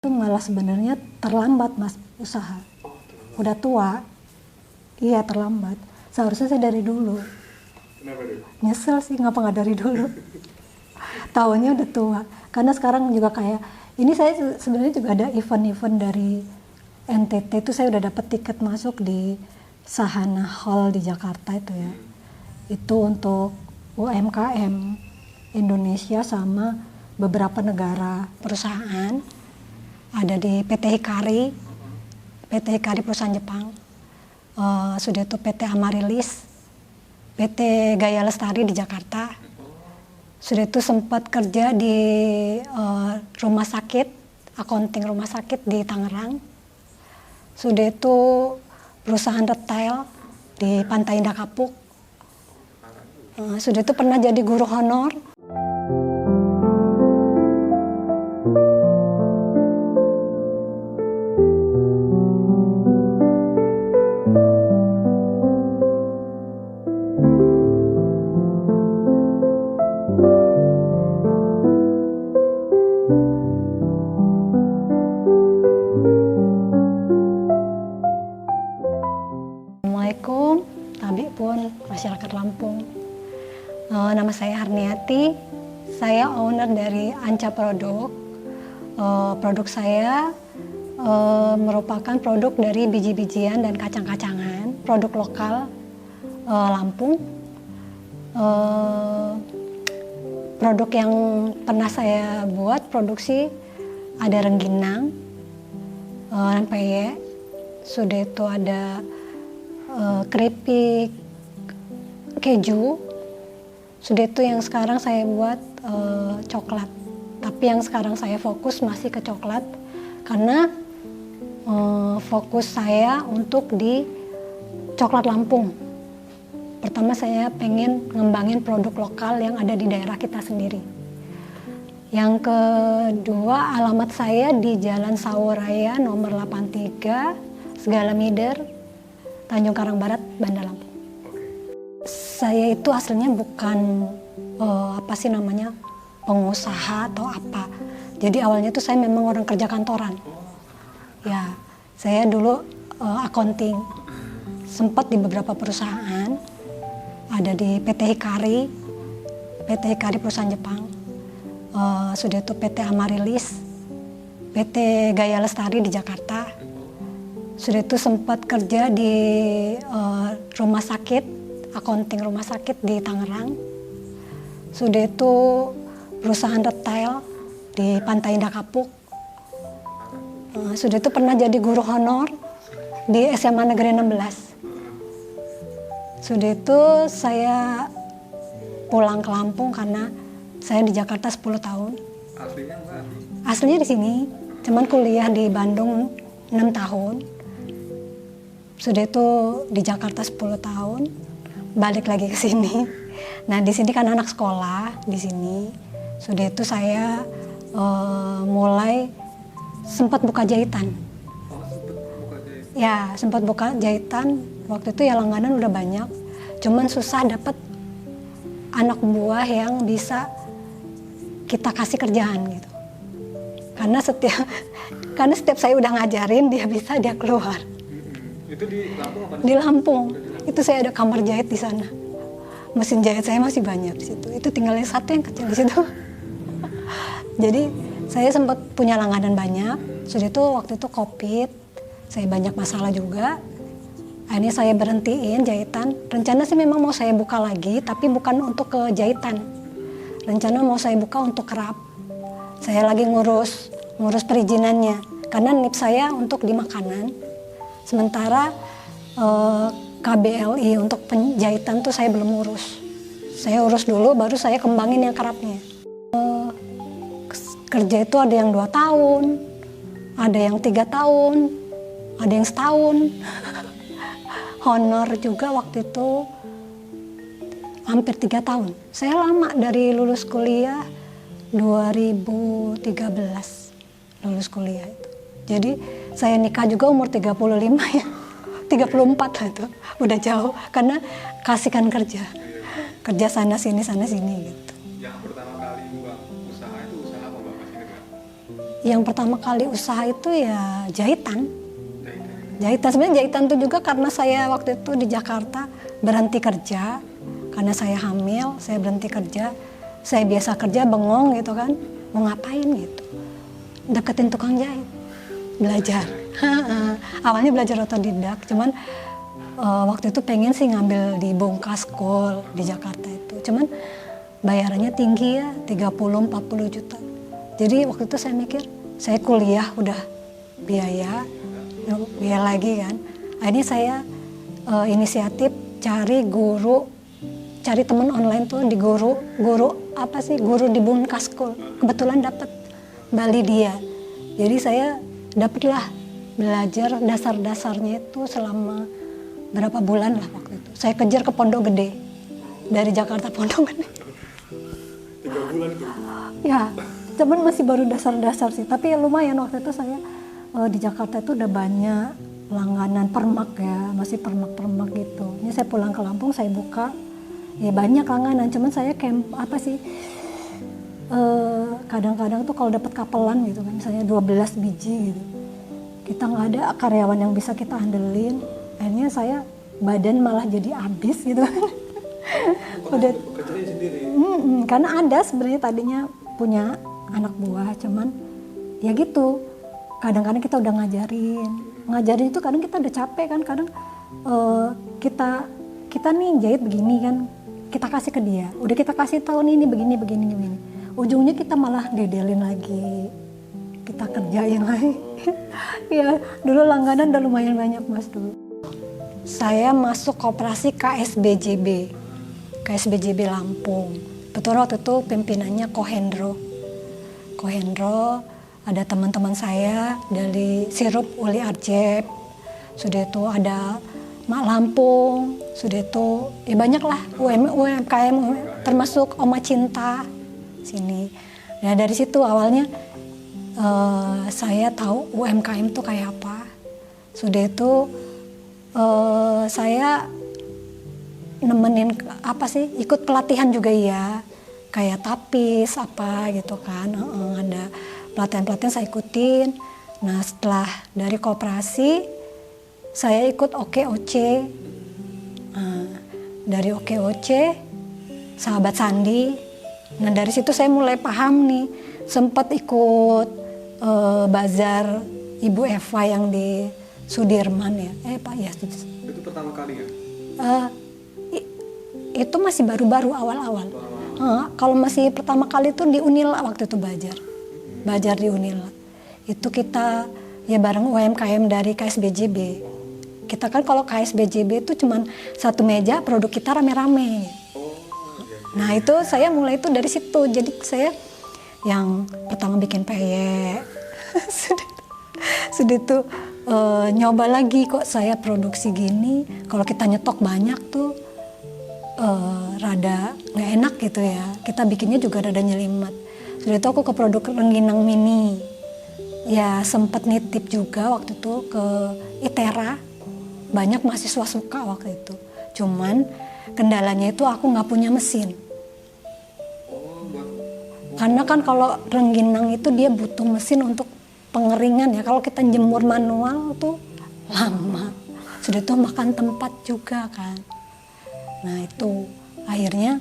itu malah sebenarnya terlambat Mas usaha. Udah tua, iya terlambat. Seharusnya saya dari dulu. Kenapa tuh? Nyesel sih ngapa nggak dari dulu. Tahunnya udah tua. Karena sekarang juga kayak, ini saya sebenarnya juga ada event-event dari NTT itu saya udah dapat tiket masuk di Sahana Hall di Jakarta itu ya. Itu untuk UMKM Indonesia sama beberapa negara perusahaan. Ada di PT Hikari perusahaan Jepang. Sudah itu PT Amarilis, PT Gaya Lestari di Jakarta. Sudah itu sempat kerja di rumah sakit, accounting rumah sakit di Tangerang. Sudah itu perusahaan retail di Pantai Indah Kapuk. Sudah itu pernah jadi guru honor. Assalamualaikum, Tabi pun masyarakat Lampung. Nama saya Harniati, saya owner dari Anca Produk. Produk saya merupakan produk dari biji-bijian dan kacang-kacangan, produk lokal Lampung. Produk yang pernah saya buat produksi ada rengginang, rempeyek, sudah itu ada keripik keju, sudah itu yang sekarang saya buat coklat. Tapi yang sekarang saya fokus masih ke coklat karena fokus saya untuk di coklat Lampung. Pertama saya pengen ngembangin produk lokal yang ada di daerah kita sendiri. Yang kedua, alamat saya di Jalan Sawuraya nomor 83 Segala Mider, Tanjung Karang Barat, Bandar Lampung. Saya itu aslinya bukan pengusaha atau apa. Jadi awalnya tuh saya memang orang kerja kantoran. Ya, saya dulu accounting. Sempat di beberapa perusahaan. Ada di PT Hikari perusahaan Jepang. Sudah itu PT Amarilis, PT Gaya Lestari di Jakarta. Sudah itu sempat kerja di rumah sakit, accounting rumah sakit di Tangerang. Sudah itu perusahaan retail di Pantai Indah Kapuk. Sudah itu pernah jadi guru honor di SMA Negeri 16. Sudah itu saya pulang ke Lampung karena saya di Jakarta 10 tahun. Aslinya Mbak? Aslinya di sini, cuman kuliah di Bandung 6 tahun. Sudah itu di Jakarta 10 tahun, balik lagi ke sini. Nah di sini kan anak sekolah di sini. Sudah itu saya mulai sempat buka jahitan. Oh, sempat buka jahitan? Ya sempat buka jahitan. Waktu itu ya langganan udah banyak. Cuman susah dapet anak buah yang bisa kita kasih kerjaan gitu. Karena setiap saya udah ngajarin dia bisa, dia keluar. Itu di Lampung apa? Di Lampung. Itu saya ada kamar jahit di sana. Mesin jahit saya masih banyak di situ. Itu tinggal satu yang kecil di situ. Jadi saya sempat punya langganan banyak. Sudah itu waktu itu COVID, saya banyak masalah juga. Akhirnya saya berhentiin jahitan. Rencana sih memang mau saya buka lagi, tapi bukan untuk ke jahitan. Rencana mau saya buka untuk kerap. Saya lagi ngurus perizinannya. Karena NIP saya untuk di makanan. Sementara KBLI untuk penjahitan tuh saya belum urus. Saya urus dulu, baru saya kembangin yang kerapnya. Kerja itu ada yang 2 tahun, ada yang 3 tahun, ada yang setahun. Honor juga waktu itu hampir 3 tahun. Saya lama dari lulus kuliah 2013 lulus kuliah itu. Jadi saya nikah juga umur 35 ya. 34 lah itu. Udah jauh karena kasihkan kerja. Kerja sana sini gitu. Yang pertama kali Mbak usaha itu usaha apa Mbak? Masih ingat nggak? yang pertama kali usaha itu ya jahitan. Sebenarnya jahitan itu juga karena saya waktu itu di Jakarta berhenti kerja. Karena saya hamil, saya berhenti kerja. Saya biasa kerja bengong gitu kan, mau ngapain gitu. Deketin tukang jahit, belajar. Awalnya belajar otodidak, cuman waktu itu pengen sih ngambil di Bongkas School di Jakarta itu. Cuman bayarannya tinggi ya, 30-40 juta. Jadi waktu itu saya mikir, saya kuliah udah biaya lagi kan. Akhirnya saya inisiatif cari guru, cari teman online tuh di guru di Bongkas School. Kebetulan dapat Bali dia. Jadi saya dapatlah belajar dasar-dasarnya itu selama berapa bulan lah waktu itu. Saya kejar ke Pondok Gede. Dari Jakarta Pondok Gede. 3 bulan tuh. Ya, cuman masih baru dasar-dasar sih. Tapi ya lumayan waktu itu saya di Jakarta itu udah banyak langganan permak ya. Masih permak-permak gitu. Ini saya pulang ke Lampung saya buka. Ya banyak langganan, cuman saya kadang-kadang tuh kalau dapat kapelan gitu kan, misalnya 12 biji gitu, kita nggak ada karyawan yang bisa kita andelin, akhirnya saya badan malah jadi habis gitu. Udah Kerjain sendiri. Karena ada sebenarnya tadinya punya anak buah, cuman ya gitu, kadang-kadang kita udah ngajarin itu kadang kita udah capek kan, kadang kita nih jahit begini kan, kita kasih ke dia, udah kita kasih tahun ini begini, ujungnya kita malah dedelin lagi, kita kerjain lagi. Ya dulu langganan udah lumayan banyak Mas dulu. Saya masuk koperasi KSBJB Lampung. Betul waktu itu pimpinannya Kohendro, ada teman-teman saya dari Sirup Uli Arjep, sudah itu ada Mak Lampung, sudah itu ya banyak lah UMKM termasuk Oma Cinta sini. Nah dari situ awalnya saya tahu UMKM itu kayak apa. Sudah itu saya nemenin ikut pelatihan juga ya, kayak tapis apa gitu kan, ada pelatihan saya ikutin. Nah setelah dari koperasi saya ikut OKOC. Dari OKOC Sahabat Sandi. Nah dari situ saya mulai paham nih, sempat ikut bazar Ibu Eva yang di Sudirman ya. Itu pertama kali ya? Itu masih baru-baru awal-awal. Kalau masih pertama kali itu di Unila waktu itu Bajar di Unila. Itu kita ya bareng UMKM dari KSBJB. Kita kan kalau KSBJB itu cuman satu meja, produk kita rame-rame. Nah itu saya mulai itu dari situ. Jadi saya yang pertama bikin peyek. Sudah itu nyoba lagi kok saya produksi gini. Kalau kita nyetok banyak tuh rada nggak enak gitu ya. Kita bikinnya juga rada nyelimet. Sudah itu aku ke produk rengginang mini. Ya sempat nitip juga waktu itu ke ITERA. Banyak mahasiswa suka waktu itu. Cuman kendalanya itu aku nggak punya mesin. Karena kan kalau rengginang itu dia butuh mesin untuk pengeringan ya. Kalau kita jemur manual tuh lama. Sudah itu makan tempat juga kan. Nah itu akhirnya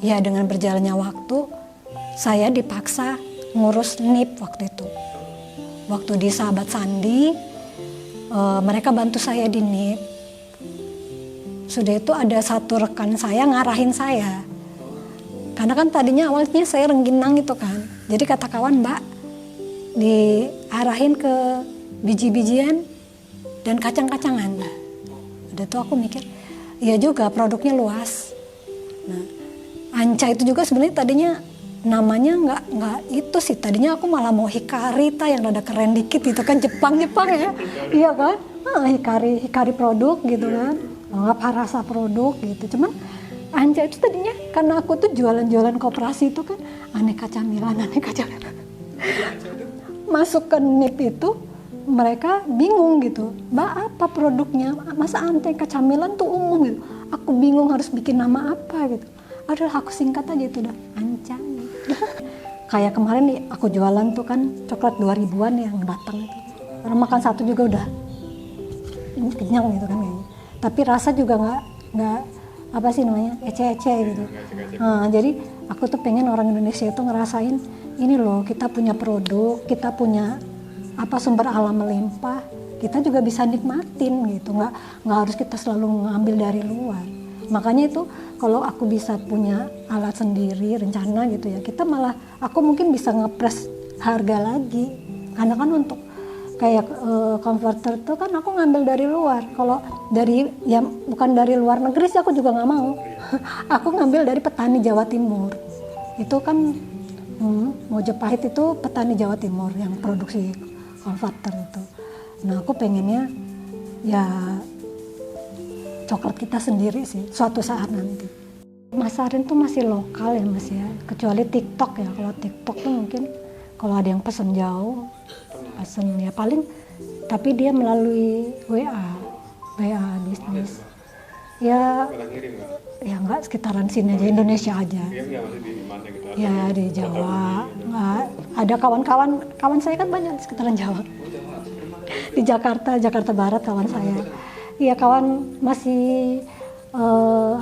ya dengan berjalannya waktu saya dipaksa ngurus NIP waktu itu. Waktu di Sahabat Sandi mereka bantu saya di NIP. Sudah itu ada satu rekan saya ngarahin saya. Karena kan tadinya awalnya saya rengginang itu kan. Jadi kata kawan, Mbak diarahin ke biji-bijian dan kacang-kacangan. Udah tuh aku mikir, iya juga produknya luas. Nah, Anca itu juga sebenarnya tadinya namanya nggak itu sih. Tadinya aku malah mau Hikarita yang rada keren dikit gitu kan, Jepang ya. Iya kan? Hikari produk gitu kan. Nggak Parasa produk gitu. Cuman Anca itu tadinya karena aku tuh jualan-jualan koperasi itu kan aneka camilan. Masuk ke NIP itu mereka bingung gitu, Mbak apa produknya, masa aneka camilan tuh umum gitu. Aku bingung harus bikin nama apa gitu. Adalah aku singkat aja itu dah, Anca gitu. kayak kemarin nih aku jualan tuh kan coklat 2000-an yang batang itu. Orang makan satu juga udah kenyang gitu kan kayaknya. Tapi rasa juga nggak apa sih namanya ece-ece gitu. Nah, jadi aku tuh pengen orang Indonesia itu ngerasain ini loh, kita punya produk, kita punya apa sumber alam melimpah, kita juga bisa nikmatin gitu, nggak harus kita selalu ngambil dari luar. Makanya itu kalau aku bisa punya alat sendiri, rencana gitu ya, kita malah aku mungkin bisa ngepres harga lagi, karena kan untuk kayak converter tuh kan aku ngambil dari luar. Kalau dari ya bukan dari luar negeri sih aku juga nggak mau. Aku ngambil dari petani Jawa Timur. Itu kan Mojopahit itu petani Jawa Timur yang produksi converter itu. Nah aku pengennya ya coklat kita sendiri sih suatu saat nanti. Masarin tuh masih lokal ya Mas ya, kecuali TikTok ya. Kalau TikTok tuh mungkin kalau ada yang pesen jauh, pesen ya paling, tapi dia melalui WA bisnis. Ya, ya enggak sekitaran sini aja, Indonesia aja. Ya di Jawa, enggak. Ada kawan saya kan banyak di sekitaran Jawa. Di Jakarta Barat kawan saya. Iya kawan masih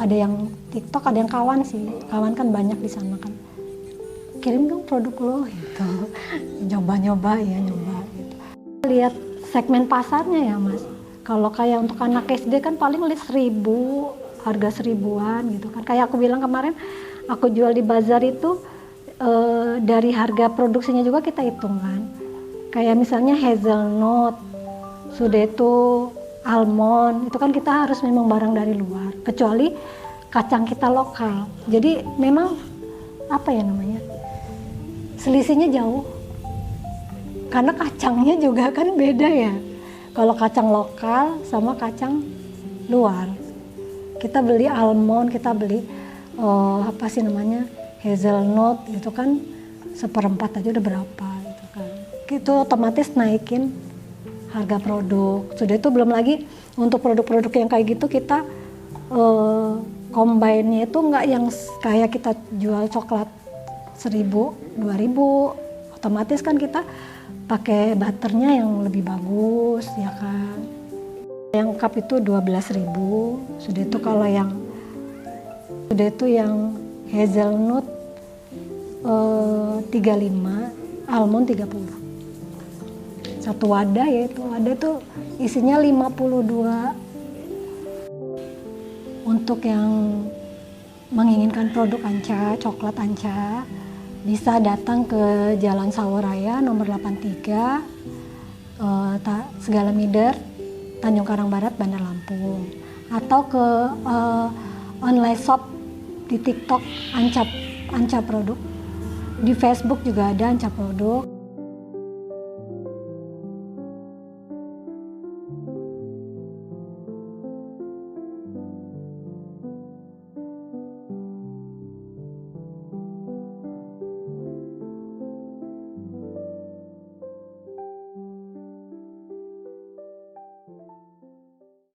ada yang TikTok, ada yang kawan sih. Kawan kan banyak di sana kan. Kirim dong produk lo gitu. Nyoba gitu. Lihat segmen pasarnya ya Mas. Kalau kayak untuk anak SD kan paling lihat 1.000, harga 1.000-an gitu kan. Kayak aku bilang kemarin, aku jual di bazar itu dari harga produksinya juga kita hitung kan. Kayak misalnya hazelnut, sudah itu almond, itu kan kita harus memang barang dari luar. Kecuali kacang kita lokal. Jadi memang apa ya namanya, selisihnya jauh. Karena kacangnya juga kan beda ya. Kalau kacang lokal sama kacang luar. Kita beli almond, kita beli apa sih namanya hazelnut, itu kan 1/4 aja udah berapa gitu kan. Itu otomatis naikin harga produk. Sudah itu belum lagi untuk produk-produk yang kayak gitu kita combine-nya itu nggak yang kayak kita jual coklat 1.000, 2.000. Otomatis kan kita pakai butternya yang lebih bagus ya kan. Yang cup itu 12.000. Sudah itu kalau yang hazelnut 35, almond 30. Satu wadah ya itu. Wadah tuh isinya 52. Untuk yang menginginkan produk Anca, coklat Anca, bisa datang ke Jalan Saworaya nomor 83, Segala Mider, Tanjung Karang Barat, Bandar Lampung. Atau ke online shop di TikTok Anca Produk. Di Facebook juga ada Anca Produk.